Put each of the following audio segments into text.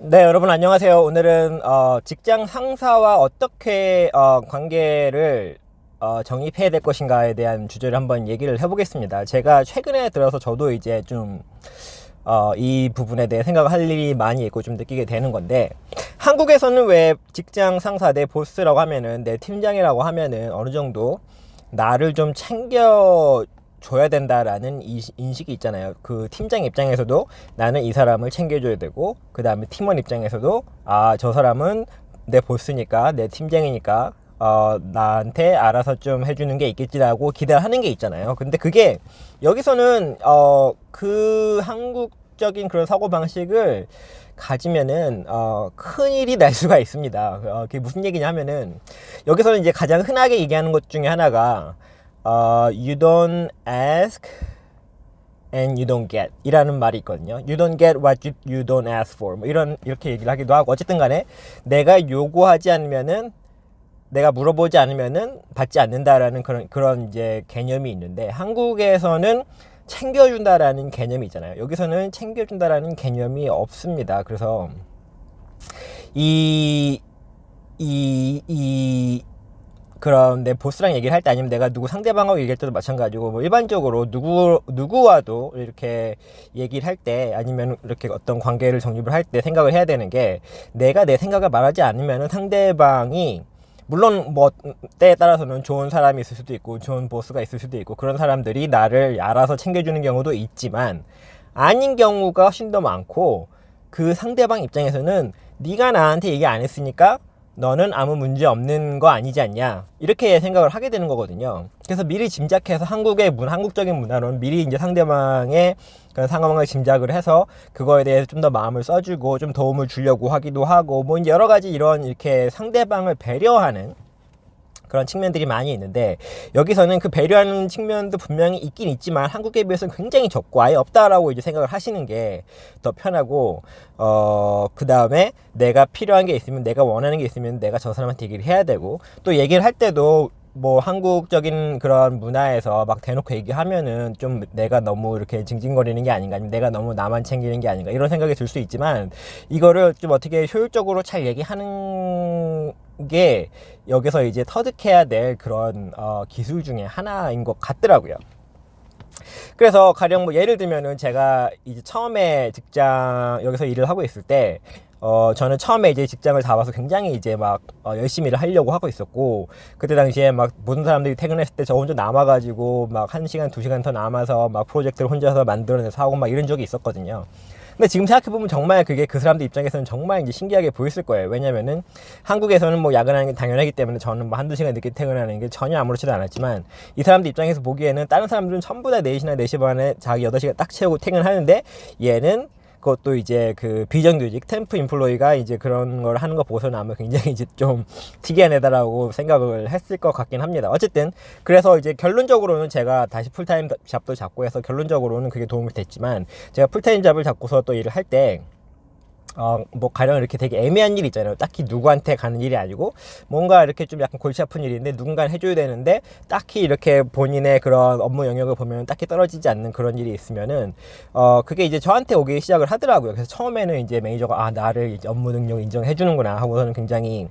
네, 여러분 안녕하세요. 오늘은 직장 상사와 어떻게 관계를 정립해야 될 것인가에 대한 주제를 한번 얘기를 해보겠습니다. 제가 최근에 들어서 저도 이제 좀 이 부분에 대해 생각할 일이 많이 있고 좀 느끼게 되는 건데, 한국에서는 왜 직장 상사, 내 보스라고 하면은, 내 팀장이라고 하면은 어느 정도 나를 좀 챙겨 줘야 된다라는 인식이 있잖아요. 그 팀장 입장에서도 나는 이 사람을 챙겨줘야 되고, 그 다음에 팀원 입장에서도 저 사람은 내 보스니까, 내 팀장이니까 나한테 알아서 좀 해주는 게 있겠지라고 기대하는 게 있잖아요. 근데 그게 여기서는 그 한국적인 그런 사고 방식을 가지면은 큰일이 날 수가 있습니다. 그게 무슨 얘기냐면은, 여기서는 이제 가장 흔하게 얘기하는 것 중에 하나가 you don't ask and you don't get 이라는 말이 있거든요. You don't get what you don't ask for, 뭐 이렇게 얘기를 하기도 하고, 어쨌든 간에 내가 요구하지 않으면은, 내가 물어보지 않으면은 받지 않는다라는 그런 이제 개념이 있는데, 한국에서는 챙겨준다라는 개념이 있잖아요. 여기서는 챙겨준다라는 개념이 없습니다. 그래서 그럼 내 보스랑 얘기를 할 때, 아니면 내가 누구 상대방하고 얘기할 때도 마찬가지고, 뭐 일반적으로 누구와도 이렇게 얘기를 할 때, 아니면 이렇게 어떤 관계를 정립을 할 때 생각을 해야 되는 게, 내가 내 생각을 말하지 않으면 상대방이, 물론 뭐 때에 따라서는 좋은 사람이 있을 수도 있고 좋은 보스가 있을 수도 있고, 그런 사람들이 나를 알아서 챙겨주는 경우도 있지만, 아닌 경우가 훨씬 더 많고, 그 상대방 입장에서는 네가 나한테 얘기 안 했으니까 너는 아무 문제 없는 거 아니지 않냐, 이렇게 생각을 하게 되는 거거든요. 그래서 미리 짐작해서, 한국적인 문화로는 미리 이제 상대방의 그런 상황을 짐작을 해서 그거에 대해서 좀 더 마음을 써주고 좀 도움을 주려고 하기도 하고, 뭐 이제 여러 가지 이렇게 상대방을 배려하는 그런 측면들이 많이 있는데, 여기서는 그 배려하는 측면도 분명히 있긴 있지만 한국에 비해서는 굉장히 적고 아예 없다라고 이제 생각을 하시는 게 더 편하고, 그 다음에 내가 필요한 게 있으면, 내가 원하는 게 있으면 내가 저 사람한테 얘기를 해야 되고, 또 얘기를 할 때도 뭐 한국적인 그런 문화에서 막 대놓고 얘기하면은 좀 내가 너무 이렇게 징징거리는 게 아닌가, 아니면 내가 너무 나만 챙기는 게 아닌가, 이런 생각이 들 수 있지만, 이거를 좀 어떻게 효율적으로 잘 얘기하는 게 여기서 이제 터득해야 될 그런 기술 중에 하나인 것 같더라고요. 그래서 가령 뭐 예를 들면은, 제가 이제 처음에 여기서 일을 하고 있을 때, 저는 처음에 이제 직장을 잡아서 굉장히 이제 막 열심히 일을 하려고 하고 있었고, 그때 당시에 막 모든 사람들이 퇴근했을 때 저 혼자 남아가지고 막 1시간, 2시간 더 남아서 막 프로젝트를 혼자서 만들어내서 하고 막 이런 적이 있었거든요. 근데 지금 생각해보면 정말 그게 그 사람들 입장에서는 정말 이제 신기하게 보였을 거예요. 왜냐면은 한국에서는 뭐 야근하는 게 당연하기 때문에 저는 뭐 한두 시간 늦게 퇴근하는 게 전혀 아무렇지도 않았지만, 이 사람들 입장에서 보기에는 다른 사람들은 전부 다 4시나 4시 반에 자기 8시간 딱 채우고 퇴근하는데, 얘는 그것도 이제 그 비정규직 템프 인플로이가 이제 그런 걸 하는 거 보고서는 아마 굉장히 이제 좀 특이한 애다라고 생각을 했을 것 같긴 합니다. 어쨌든 그래서 이제 결론적으로는 제가 다시 풀타임 잡도 잡고 해서 결론적으로는 그게 도움이 됐지만, 제가 풀타임 잡을 잡고서 또 일을 할 때 뭐 가령 이렇게 되게 애매한 일 있잖아요. 딱히 누구한테 가는 일이 아니고 뭔가 이렇게 좀 약간 골치 아픈 일인데 누군가 해줘야 되는데, 딱히 이렇게 본인의 그런 업무 영역을 보면 딱히 떨어지지 않는 그런 일이 있으면은 그게 이제 저한테 오기 시작을 하더라고요. 그래서 처음에는 이제 매니저가 나를 이제 업무 능력 인정해 주는구나 하고서는 굉장히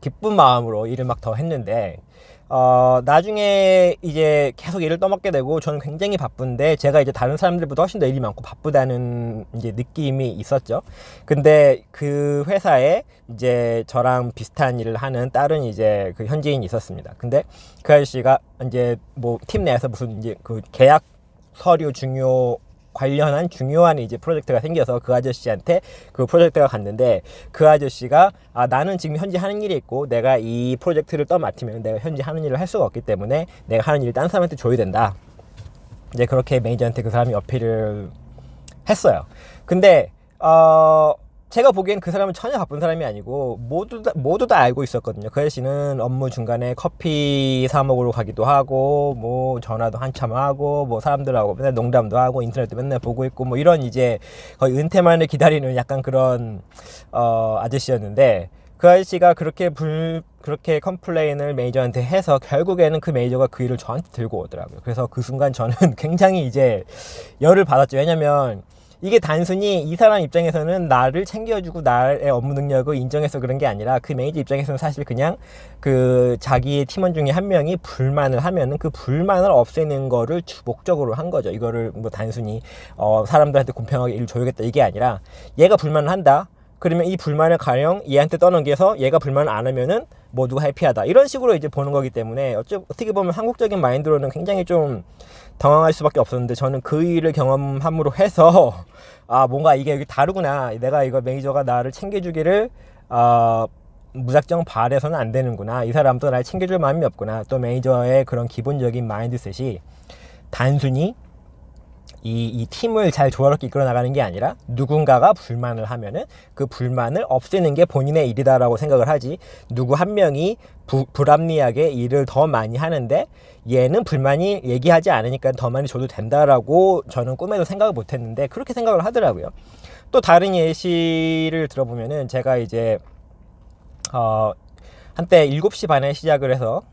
기쁜 마음으로 일을 막 더 했는데, 나중에 이제 계속 일을 떠맡게 되고, 저는 굉장히 바쁜데 제가 이제 다른 사람들보다 훨씬 더 일이 많고 바쁘다는 이제 느낌이 있었죠. 근데 그 회사에 이제 저랑 비슷한 일을 하는 다른 이제 그 현지인이 있었습니다. 근데 그 아저씨가 이제 뭐 팀 내에서 무슨 이제 그 계약 서류 관련한 중요한 이제 프로젝트가 생겨서 그 아저씨한테 그 프로젝트가 갔는데, 그 아저씨가 나는 지금 현재 하는 일이 있고, 내가 이 프로젝트를 맡으면 내가 현재 하는 일을 할 수가 없기 때문에 내가 하는 일을 딴 사람한테 줘야 된다, 이제 그렇게 매니저한테 그 사람이 어필을 했어요. 근데 제가 보기엔 그 사람은 전혀 바쁜 사람이 아니고 모두 다 알고 있었거든요. 그 아저씨는 업무 중간에 커피 사 먹으러 가기도 하고, 뭐 전화도 한참 하고, 뭐 사람들하고 맨날 농담도 하고, 인터넷도 맨날 보고 있고, 뭐 이런 이제 거의 은퇴만을 기다리는 약간 그런 아저씨였는데, 그 아저씨가 그렇게 컴플레인을 매니저한테 해서 결국에는 그 매니저가 그 일을 저한테 들고 오더라고요. 그래서 그 순간 저는 굉장히 이제 열을 받았죠. 왜냐면 이게 단순히 이 사람 입장에서는 나를 챙겨주고 나의 업무 능력을 인정해서 그런 게 아니라 그 매니저 입장에서는 사실 그냥 그 자기의 팀원 중에 한 명이 불만을 하면은 그 불만을 없애는 거를 주 목적으로 한 거죠. 이거를 뭐 단순히 사람들한테 공평하게 일을 줘야겠다 이게 아니라 얘가 불만을 한다. 그러면 이 불만을 가령 얘한테 떠넘겨서 얘가 불만을 안 하면은 모두가 해피하다. 이런 식으로 이제 보는 거기 때문에 어떻게 보면 한국적인 마인드로는 굉장히 좀 당황할 수밖에 없었는데 저는 그 일을 경험함으로 해서 뭔가 이게 여기 다르구나. 내가 이거 매니저가 나를 챙겨주기를 무작정 바래서는 안 되는구나. 이 사람도 날 챙겨줄 마음이 없구나. 또 매니저의 그런 기본적인 마인드셋이 단순히 이 팀을 잘 조화롭게 이끌어 나가는 게 아니라 누군가가 불만을 하면은 그 불만을 없애는 게 본인의 일이다라고 생각을 하지, 누구 한 명이 불합리하게 일을 더 많이 하는데 얘는 불만이 얘기하지 않으니까 더 많이 줘도 된다라고 저는 꿈에도 생각을 못 했는데 그렇게 생각을 하더라고요. 또 다른 예시를 들어보면은 제가 이제 한때 7시 반에 시작을 해서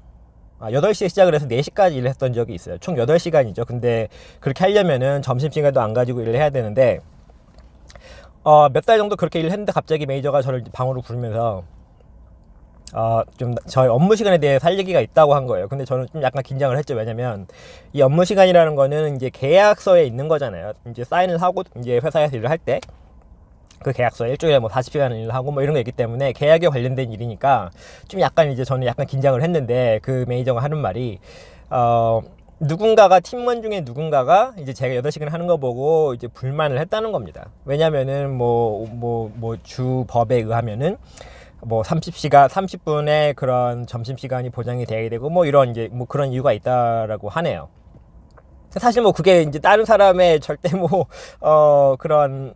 8시에 시작을 해서 4시까지 일을 했던 적이 있어요. 총 8시간이죠. 근데 그렇게 하려면은 점심시간도 안 가지고 일을 해야 되는데 몇 달 정도 그렇게 일을 했는데 갑자기 매니저가 저를 방으로 부르면서 좀 저희 업무 시간에 대해 할 얘기가 있다고 한 거예요. 근데 저는 좀 약간 긴장을 했죠. 왜냐면 이 업무 시간이라는 거는 이제 계약서에 있는 거잖아요. 이제 사인을 하고 이제 회사에서 일을 할 때 그 계약서 일주일에 뭐 40시간 일을 하고 뭐 이런 게 있기 때문에 계약에 관련된 일이니까 좀 약간 이제 저는 약간 긴장을 했는데 그 매니저가 하는 말이 누군가가 팀원 중에 누군가가 이제 제가 8시간 하는 거 보고 이제 불만을 했다는 겁니다. 왜냐면은 주 법에 의하면은 뭐 30분의 그런 점심시간이 보장이 돼야 되고 뭐 이런 이제 뭐 그런 이유가 있다라고 하네요. 사실 뭐 그게 이제 다른 사람의 절대 그런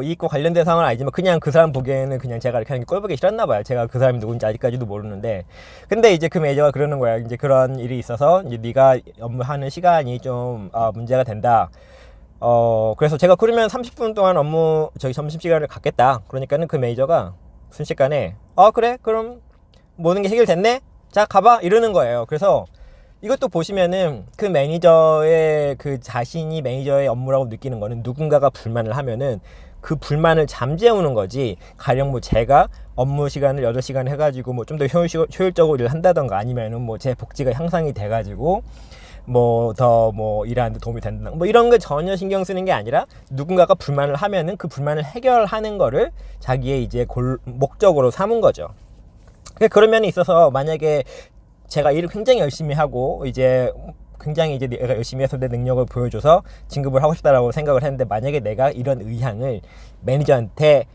이익과 관련된 상황은 아니지만 그냥 그 사람 보기에는 그냥 제가 이렇게 하는 게 꼴보기 싫었나 봐요. 제가 그 사람이 누군지 아직까지도 모르는데. 근데 이제 그 매니저가 그러는 거야. 이제 그런 일이 있어서 이제 네가 업무하는 시간이 좀 문제가 된다. 그래서 제가 그러면 30분 동안 점심시간을 갖겠다. 그러니까는 그 매니저가 순식간에 그래? 그럼 모든 게 해결됐네? 자, 가봐. 이러는 거예요. 그래서 이것도 보시면은 그 매니저의 그 자신이 매니저의 업무라고 느끼는 거는 누군가가 불만을 하면은 그 불만을 잠재우는 거지, 가령 뭐 제가 업무 시간을 8시간 해가지고 뭐 좀 더 효율적으로 일을 한다던가 아니면은 뭐 제 복지가 향상이 돼가지고 더 일하는데 도움이 된다 뭐 이런 거 전혀 신경 쓰는 게 아니라 누군가가 불만을 하면은 그 불만을 해결하는 거를 자기의 이제 목적으로 삼은 거죠. 그런 면에 있어서 만약에 제가 일을 굉장히 열심히 하고 이제 내가 열심히 해서 내 능력을 보여줘서 진급을 하고 싶다라고 생각을 했는데, 만약에 내가 이런 의향을 매니저한테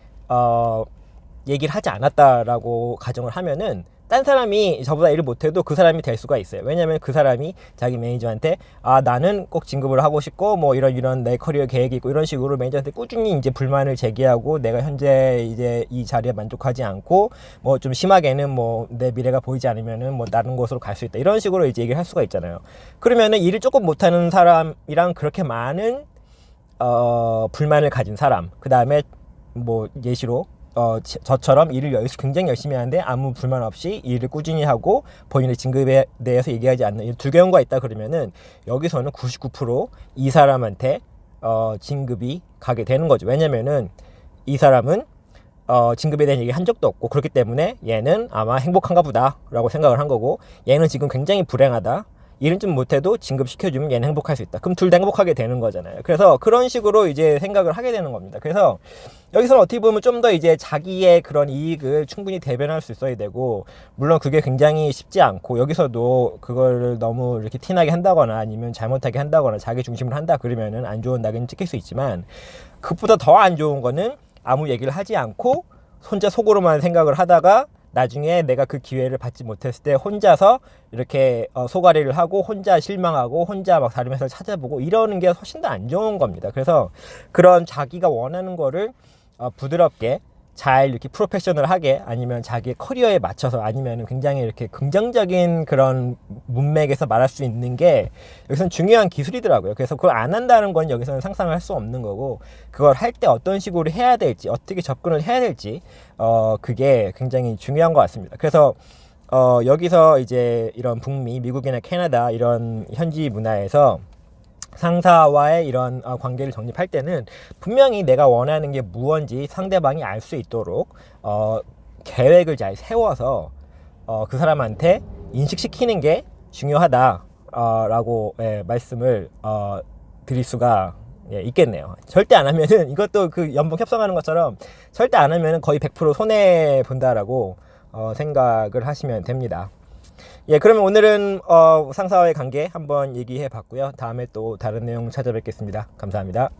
얘기를 하지 않았다라고 가정을 하면은 딴 사람이 저보다 일을 못해도 그 사람이 될 수가 있어요. 왜냐면 그 사람이 자기 매니저한테 나는 꼭 진급을 하고 싶고 뭐 이런 내 커리어 계획이 있고 이런 식으로 매니저한테 꾸준히 이제 불만을 제기하고 내가 현재 이제 이 자리에 만족하지 않고 뭐 좀 심하게는 뭐 내 미래가 보이지 않으면은 뭐 다른 곳으로 갈 수 있다 이런 식으로 이제 얘기를 할 수가 있잖아요. 그러면은 일을 조금 못하는 사람이랑 그렇게 많은 불만을 가진 사람, 그 다음에 뭐 예시로 저처럼 일을 굉장히 열심히 하는데 아무 불만 없이 일을 꾸준히 하고 본인의 진급에 대해서 얘기하지 않는 두 경우가 있다. 그러면은 여기서는 99%이 사람한테 진급이 가게 되는 거죠. 왜냐면은 이 사람은 진급에 대한 얘기 한 적도 없고, 그렇기 때문에 얘는 아마 행복한가 보다 라고 생각을 한 거고, 얘는 지금 굉장히 불행하다, 일은 좀 못해도 진급시켜주면 얘는 행복할 수 있다. 그럼 둘 다 행복하게 되는 거잖아요. 그래서 그런 식으로 이제 생각을 하게 되는 겁니다. 그래서 여기서는 어떻게 보면 좀 더 이제 자기의 그런 이익을 충분히 대변할 수 있어야 되고, 물론 그게 굉장히 쉽지 않고, 여기서도 그거를 너무 이렇게 티나게 한다거나 아니면 잘못하게 한다거나 자기 중심으로 한다 그러면은 안 좋은 낙인 찍힐 수 있지만, 그것보다 더 안 좋은 거는 아무 얘기를 하지 않고 혼자 속으로만 생각을 하다가 나중에 내가 그 기회를 받지 못했을 때 혼자서 이렇게 소가리를 하고 혼자 실망하고 혼자 막 다른 회사를 찾아보고 이러는 게 훨씬 더 안 좋은 겁니다. 그래서 그런 자기가 원하는 거를 부드럽게 잘 이렇게 프로페셔널하게, 아니면 자기의 커리어에 맞춰서, 아니면 굉장히 이렇게 긍정적인 그런 문맥에서 말할 수 있는 게 여기서는 중요한 기술이더라고요. 그래서 그걸 안 한다는 건 여기서는 상상을 할 수 없는 거고, 그걸 할 때 어떤 식으로 해야 될지, 어떻게 접근을 해야 될지 그게 굉장히 중요한 것 같습니다. 그래서 여기서 이제 이런 북미, 미국이나 캐나다 이런 현지 문화에서 상사와의 이런 관계를 정립할 때는 분명히 내가 원하는 게 무언지 상대방이 알 수 있도록 계획을 잘 세워서 그 사람한테 인식시키는 게 중요하다 라고 말씀을 드릴 수가 있겠네요. 절대 안 하면은 이것도 그 연봉 협상하는 것처럼 절대 안 하면은 거의 100% 손해 본다라고 생각을 하시면 됩니다. 그러면 오늘은 상사와의 관계 한번 얘기해 봤고요. 다음에 또 다른 내용 찾아뵙겠습니다. 감사합니다.